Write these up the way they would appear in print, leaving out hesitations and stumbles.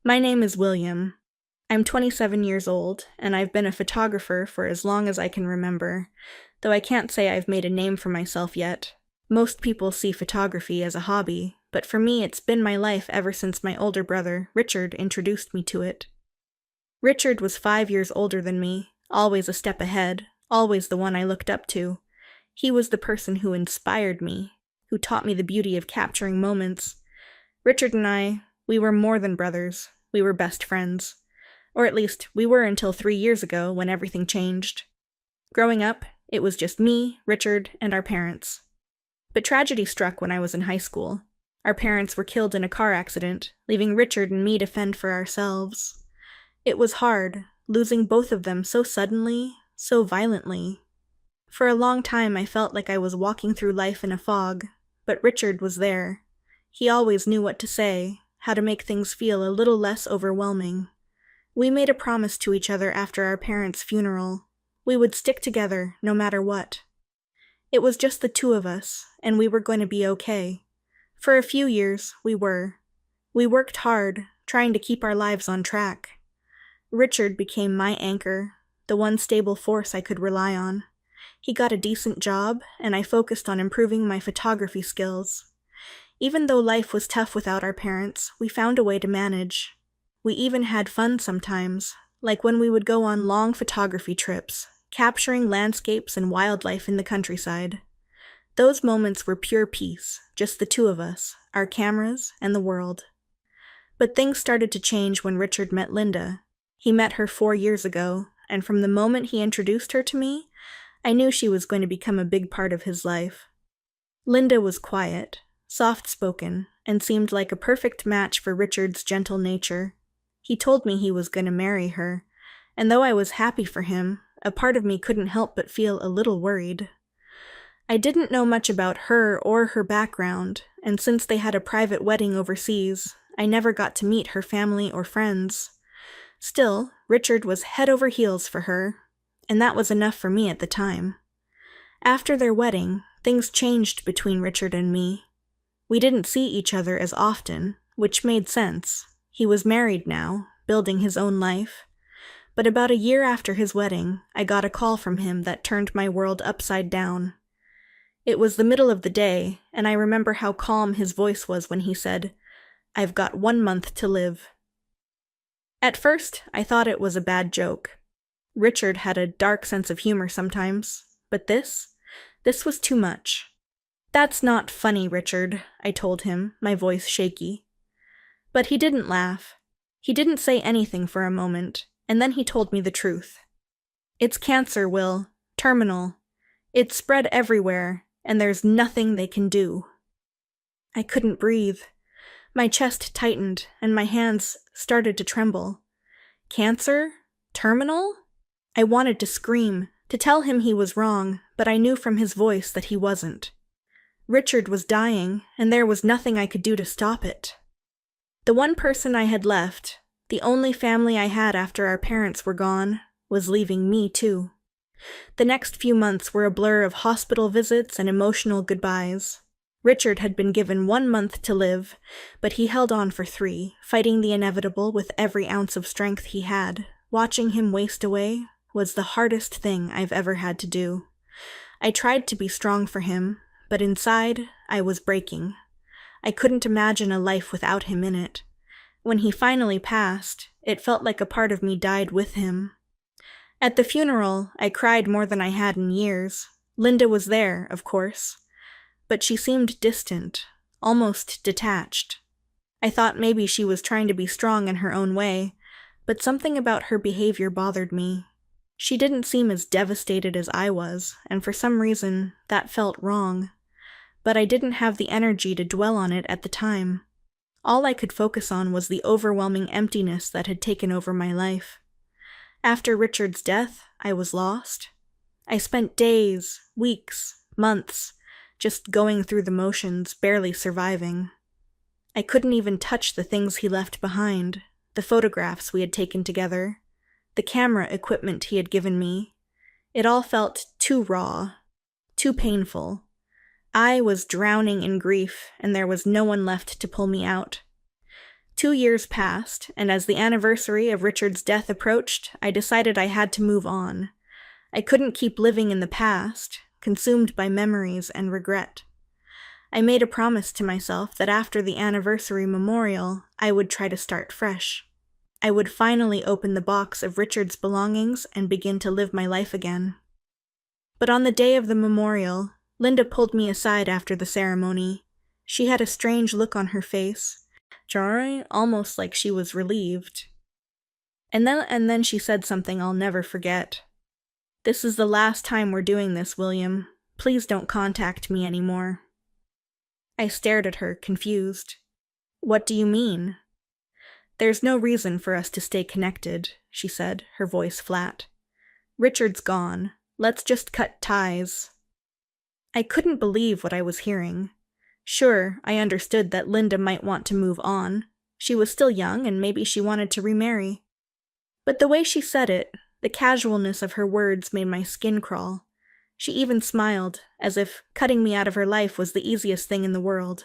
My name is William. I'm 27 years old, and I've been a photographer for as long as I can remember, though I can't say I've made a name for myself yet. Most people see photography as a hobby, but for me it's been my life ever since my older brother, Richard, introduced me to it. Richard was 5 years older than me, always a step ahead, always the one I looked up to. He was the person who inspired me, who taught me the beauty of capturing moments. Richard and we were more than brothers. We were best friends. Or at least, we were until 3 years ago when everything changed. Growing up, it was just me, Richard, and our parents. But tragedy struck when I was in high school. Our parents were killed in a car accident, leaving Richard and me to fend for ourselves. It was hard, losing both of them so suddenly, so violently. For a long time I felt like I was walking through life in a fog, but Richard was there. He always knew what to say, how to make things feel a little less overwhelming. We made a promise to each other after our parents' funeral. We would stick together, no matter what. It was just the two of us, and we were going to be okay. For a few years, we were. We worked hard, trying to keep our lives on track. Richard became my anchor, the one stable force I could rely on. He got a decent job, and I focused on improving my photography skills. Even though life was tough without our parents, we found a way to manage. We even had fun sometimes, like when we would go on long photography trips, capturing landscapes and wildlife in the countryside. Those moments were pure peace, just the two of us, our cameras, and the world. But things started to change when Richard met Linda. He met her 4 years ago, and from the moment he introduced her to me, I knew she was going to become a big part of his life. Linda was quiet, soft-spoken, and seemed like a perfect match for Richard's gentle nature. He told me he was going to marry her, and though I was happy for him, a part of me couldn't help but feel a little worried. I didn't know much about her or her background, and since they had a private wedding overseas, I never got to meet her family or friends. Still, Richard was head over heels for her, and that was enough for me at the time. After their wedding, things changed between Richard and me. We didn't see each other as often, which made sense. He was married now, building his own life. But about a year after his wedding, I got a call from him that turned my world upside down. It was the middle of the day, and I remember how calm his voice was when he said, "I've got 1 month to live." At first, I thought it was a bad joke. Richard had a dark sense of humor sometimes, but this was too much. "That's not funny, Richard," I told him, my voice shaky. But he didn't laugh. He didn't say anything for a moment, and then he told me the truth. "It's cancer, Will. Terminal. It's spread everywhere, and there's nothing they can do." I couldn't breathe. My chest tightened, and my hands started to tremble. Cancer? Terminal? I wanted to scream, to tell him he was wrong, but I knew from his voice that he wasn't. Richard was dying, and there was nothing I could do to stop it. The one person I had left, the only family I had after our parents were gone, was leaving me too. The next few months were a blur of hospital visits and emotional goodbyes. Richard had been given 1 month to live, but he held on for 3, fighting the inevitable with every ounce of strength he had. Watching him waste away was the hardest thing I've ever had to do. I tried to be strong for him, but inside, I was breaking. I couldn't imagine a life without him in it. When he finally passed, it felt like a part of me died with him. At the funeral, I cried more than I had in years. Linda was there, of course. But she seemed distant, almost detached. I thought maybe she was trying to be strong in her own way, but something about her behavior bothered me. She didn't seem as devastated as I was, and for some reason, that felt wrong. But I didn't have the energy to dwell on it at the time. All I could focus on was the overwhelming emptiness that had taken over my life. After Richard's death, I was lost. I spent days, weeks, months, just going through the motions, barely surviving. I couldn't even touch the things he left behind, the photographs we had taken together, the camera equipment he had given me. It all felt too raw, too painful. I was drowning in grief, and there was no one left to pull me out. 2 years passed, and as the anniversary of Richard's death approached, I decided I had to move on. I couldn't keep living in the past, consumed by memories and regret. I made a promise to myself that after the anniversary memorial, I would try to start fresh. I would finally open the box of Richard's belongings and begin to live my life again. But on the day of the memorial, Linda pulled me aside after the ceremony. She had a strange look on her face, jarring, almost like she was relieved. And then she said something I'll never forget. "This is the last time we're doing this, William. Please don't contact me anymore." I stared at her, confused. "What do you mean?" "There's no reason for us to stay connected," she said, her voice flat. "Richard's gone. Let's just cut ties." I couldn't believe what I was hearing. Sure, I understood that Linda might want to move on. She was still young, and maybe she wanted to remarry. But the way she said it, the casualness of her words made my skin crawl. She even smiled, as if cutting me out of her life was the easiest thing in the world.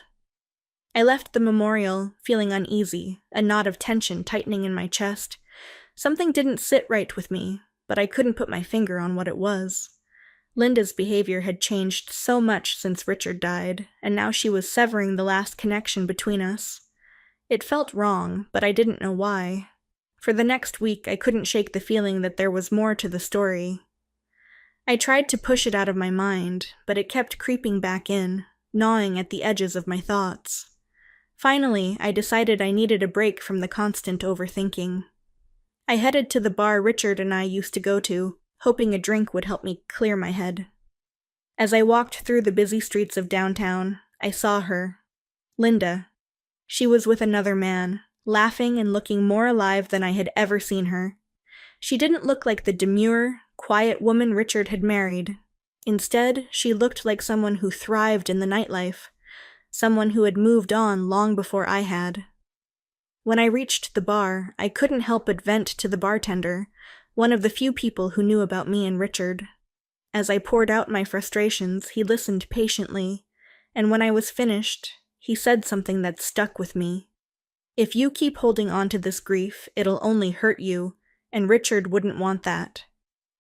I left the memorial, feeling uneasy, a knot of tension tightening in my chest. Something didn't sit right with me, but I couldn't put my finger on what it was. Linda's behavior had changed so much since Richard died, and now she was severing the last connection between us. It felt wrong, but I didn't know why. For the next week, I couldn't shake the feeling that there was more to the story. I tried to push it out of my mind, but it kept creeping back in, gnawing at the edges of my thoughts. Finally, I decided I needed a break from the constant overthinking. I headed to the bar Richard and I used to go to, hoping a drink would help me clear my head. As I walked through the busy streets of downtown, I saw her. Linda. She was with another man, laughing and looking more alive than I had ever seen her. She didn't look like the demure, quiet woman Richard had married. Instead, she looked like someone who thrived in the nightlife, someone who had moved on long before I had. When I reached the bar, I couldn't help but vent to the bartender, one of the few people who knew about me and Richard. As I poured out my frustrations, he listened patiently, and when I was finished, he said something that stuck with me. "If you keep holding on to this grief, it'll only hurt you, and Richard wouldn't want that."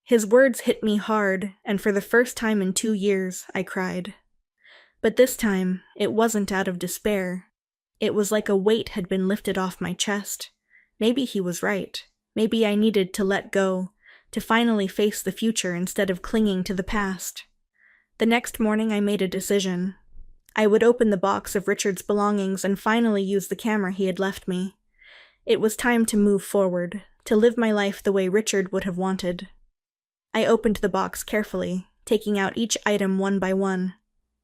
His words hit me hard, and for the first time in 2 years, I cried. But this time, it wasn't out of despair. It was like a weight had been lifted off my chest. Maybe he was right. Maybe I needed to let go, to finally face the future instead of clinging to the past. The next morning I made a decision. I would open the box of Richard's belongings and finally use the camera he had left me. It was time to move forward, to live my life the way Richard would have wanted. I opened the box carefully, taking out each item one by one.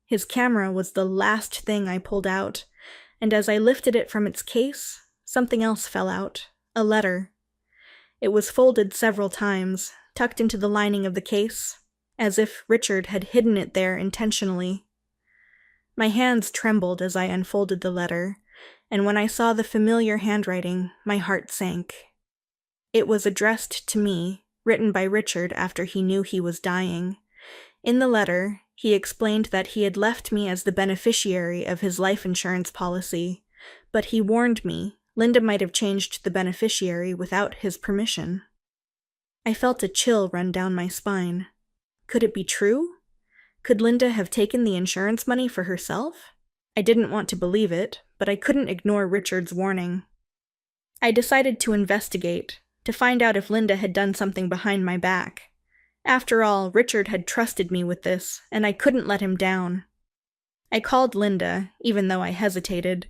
His camera was the last thing I pulled out, and as I lifted it from its case, something else fell out, a letter. It was folded several times, tucked into the lining of the case, as if Richard had hidden it there intentionally. My hands trembled as I unfolded the letter, and when I saw the familiar handwriting, my heart sank. It was addressed to me, written by Richard after he knew he was dying. In the letter, he explained that he had left me as the beneficiary of his life insurance policy, but he warned me Linda might have changed the beneficiary without his permission. I felt a chill run down my spine. Could it be true? Could Linda have taken the insurance money for herself? I didn't want to believe it, but I couldn't ignore Richard's warning. I decided to investigate, to find out if Linda had done something behind my back. After all, Richard had trusted me with this, and I couldn't let him down. I called Linda, even though I hesitated.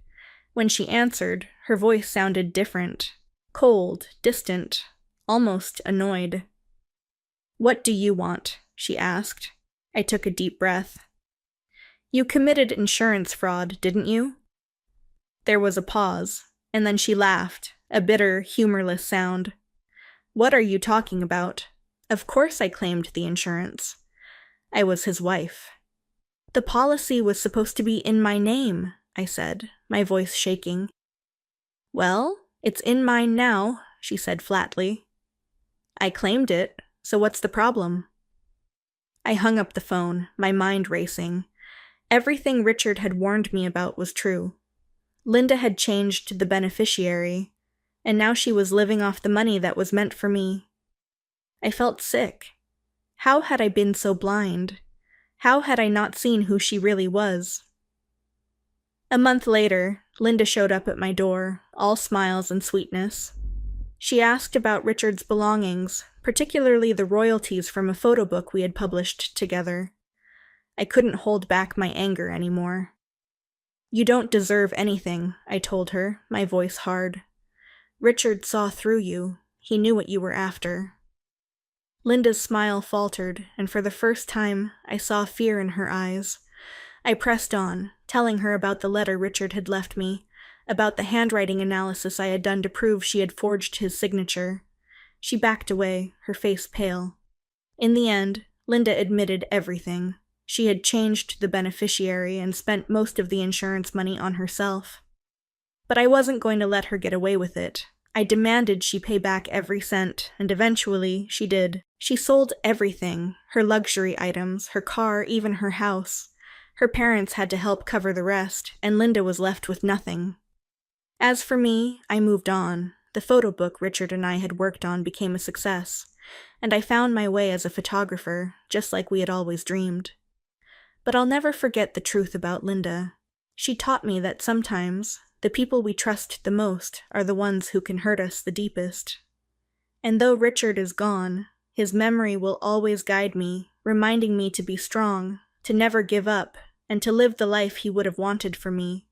When she answered, her voice sounded different. Cold, distant, almost annoyed. "What do you want?" she asked. I took a deep breath. "You committed insurance fraud, didn't you?" There was a pause, and then she laughed, a bitter, humorless sound. "What are you talking about? Of course I claimed the insurance. I was his wife." "The policy was supposed to be in my name," I said, my voice shaking. "Well, it's in mine now," she said flatly. "I claimed it, so what's the problem?" I hung up the phone, my mind racing. Everything Richard had warned me about was true. Linda had changed to the beneficiary, and now she was living off the money that was meant for me. I felt sick. How had I been so blind? How had I not seen who she really was? A month later, Linda showed up at my door, all smiles and sweetness. She asked about Richard's belongings, particularly the royalties from a photo book we had published together. I couldn't hold back my anger anymore. "You don't deserve anything," I told her, my voice hard. "Richard saw through you. He knew what you were after." Linda's smile faltered, and for the first time, I saw fear in her eyes. I pressed on, telling her about the letter Richard had left me, about the handwriting analysis I had done to prove she had forged his signature. She backed away, her face pale. In the end, Linda admitted everything. She had changed the beneficiary and spent most of the insurance money on herself. But I wasn't going to let her get away with it. I demanded she pay back every cent, and eventually she did. She sold everything, her luxury items, her car, even her house. Her parents had to help cover the rest, and Linda was left with nothing. As for me, I moved on. The photo book Richard and I had worked on became a success, and I found my way as a photographer, just like we had always dreamed. But I'll never forget the truth about Linda. She taught me that sometimes the people we trust the most are the ones who can hurt us the deepest. And though Richard is gone, his memory will always guide me, reminding me to be strong, to never give up, and to live the life he would have wanted for me.